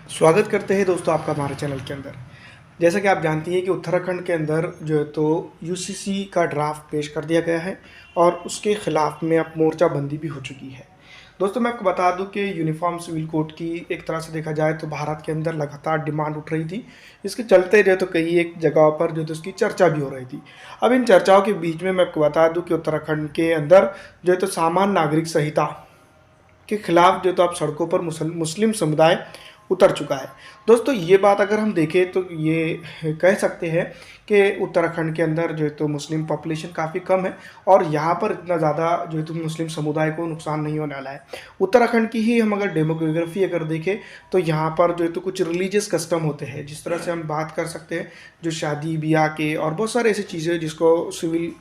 स्वागत करते हैं दोस्तों आपका हमारे चैनल के अंदर। जैसा कि आप जानती हैं कि उत्तराखंड के अंदर जो है तो यूसीसी का ड्राफ्ट पेश कर दिया गया है और उसके ख़िलाफ़ में अब मोर्चाबंदी भी हो चुकी है। दोस्तों मैं आपको बता दूं कि यूनिफॉर्म सिविल कोड की एक तरह से देखा जाए तो भारत के अंदर लगातार डिमांड उठ रही थी। इसके चलते जो है तो कई एक जगह पर जो है तो उसकी चर्चा भी हो रही थी। अब इन चर्चाओं के बीच में मैं आपको बता दूँ कि उत्तराखंड के अंदर जो है तो सामान्य नागरिक संहिता के खिलाफ जो तो अब सड़कों पर मुस्लिम समुदाय उतर चुका है। दोस्तों ये बात अगर हम देखें तो ये कह सकते हैं कि उत्तराखंड के अंदर जो है तो मुस्लिम पॉपुलेशन काफ़ी कम है और यहाँ पर इतना ज़्यादा जो है तो मुस्लिम समुदाय को नुकसान नहीं होने वाला है। उत्तराखंड की ही हम अगर डेमोग्राफी अगर देखें तो यहाँ पर जो है तो कुछ रिलीजियस कस्टम होते हैं, जिस तरह से हम बात कर सकते हैं जो शादी ब्याह के और बहुत सारे ऐसी चीज़ें जिसको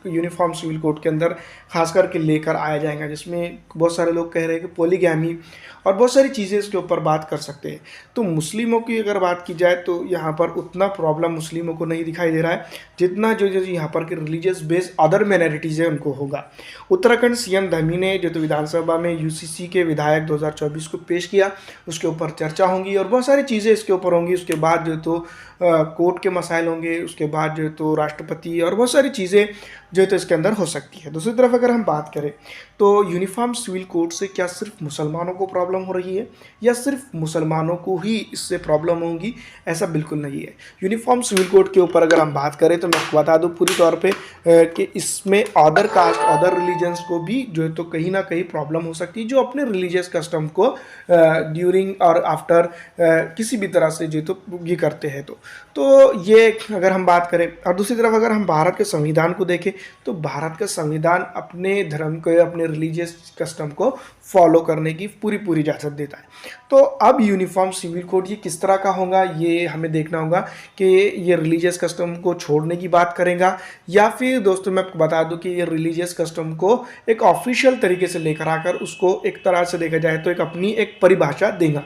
यूनिफॉर्म सिविल कोड के अंदर खास करके लेकर आया जाएगा, जिसमें बहुत सारे लोग कह रहे हैं कि पोलीगैमी और बहुत सारी चीज़ें इसके ऊपर बात कर सकते हैं। तो मुस्लिमों की अगर बात की जाए तो यहाँ पर उतना प्रॉब्लम मुस्लिमों को नहीं दिखाई दे रहा है जितना जो जो यहाँ पर के रिलीजियस बेस्ड अदर माइनॉरिटीज़ है उनको होगा। उत्तराखंड सीएम धमी ने जो तो विधानसभा में यूसीसी के विधायक 2024 को पेश किया, उसके ऊपर चर्चा होंगी और बहुत सारी चीज़ें इसके ऊपर होंगी। उसके बाद जो तो कोर्ट के मसाइल होंगे, उसके बाद जो तो राष्ट्रपति और बहुत सारी चीज़ें जो तो इसके अंदर हो सकती है। दूसरी तरफ अगर हम बात करें तो यूनिफॉर्म सिविल कोड से क्या सिर्फ मुसलमानों को प्रॉब्लम हो रही है या सिर्फ मुसलमानों को ही इससे प्रॉब्लम होगी? ऐसा बिल्कुल नहीं है। यूनिफॉर्म सिविल कोड के ऊपर अगर हम बात करें तो मैं आपको बता दूं पूरी तौर पे कि इसमें अदर कास्ट अदर रिलीजन्स को भी जो है तो कहीं ना कहीं प्रॉब्लम हो सकती है, जो अपने रिलीजियस कस्टम को ड्यूरिंग और आफ्टर किसी भी तरह से जो तो ये करते हैं। तो ये अगर हम बात करें और दूसरी तरफ अगर हम भारत के संविधान को देखें तो भारत का संविधान अपने धर्म को अपने रिलीजियस कस्टम को फॉलो करने की पूरी इजाज़त देता है। तो अब यूनिफॉर्म सिविल कोड ये किस तरह का होगा ये हमें देखना होगा कि ये रिलीजियस कस्टम को छोड़ने की बात करेगा या फिर दोस्तों मैं आपको बता दूं कि ये रिलीजियस कस्टम को एक ऑफिशियल तरीके से लेकर आकर उसको एक तरह से देखा जाए तो एक अपनी एक परिभाषा देगा।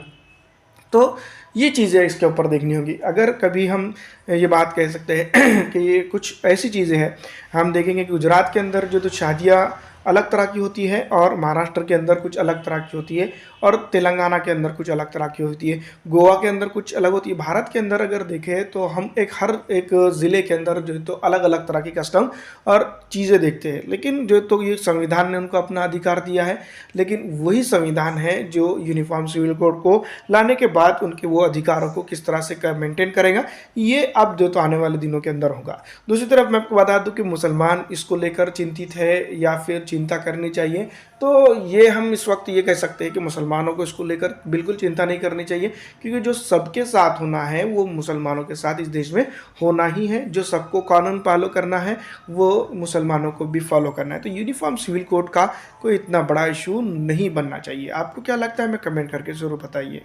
तो ये चीज़ें इसके ऊपर देखनी होगी। अगर कभी हम ये बात कह सकते हैं कि ये कुछ ऐसी चीज़ें हैं, हम देखेंगे कि गुजरात के अंदर जो तो शादियाँ अलग तरह की होती है और महाराष्ट्र के अंदर कुछ अलग तरह की होती है और तेलंगाना के अंदर कुछ अलग तरह की होती है, गोवा के अंदर कुछ अलग होती है। भारत के अंदर अगर देखें तो हम हर एक ज़िले के अंदर जो है तो अलग अलग तरह की कस्टम और चीज़ें देखते हैं, लेकिन जो तो ये संविधान ने उनको अपना अधिकार दिया है, लेकिन वही संविधान है जो यूनिफॉर्म सिविल कोड को लाने के बाद उनके वो अधिकारों को किस तरह से मेंटेन करेगा, ये अब जो तो आने वाले दिनों के अंदर होगा। दूसरी तरफ मैं आपको बता दूं कि मुसलमान इसको लेकर चिंतित है या फिर चिंता करनी चाहिए, तो ये हम इस वक्त ये कह सकते हैं कि मुसलमानों को इसको लेकर बिल्कुल चिंता नहीं करनी चाहिए, क्योंकि जो सबके साथ होना है वो मुसलमानों के साथ इस देश में होना ही है। जो सबको कानून फॉलो करना है वो मुसलमानों को भी फॉलो करना है। तो यूनिफॉर्म सिविल कोड का कोई इतना बड़ा इशू नहीं बनना चाहिए। आपको क्या लगता है, हमें कमेंट करके ज़रूर बताइए।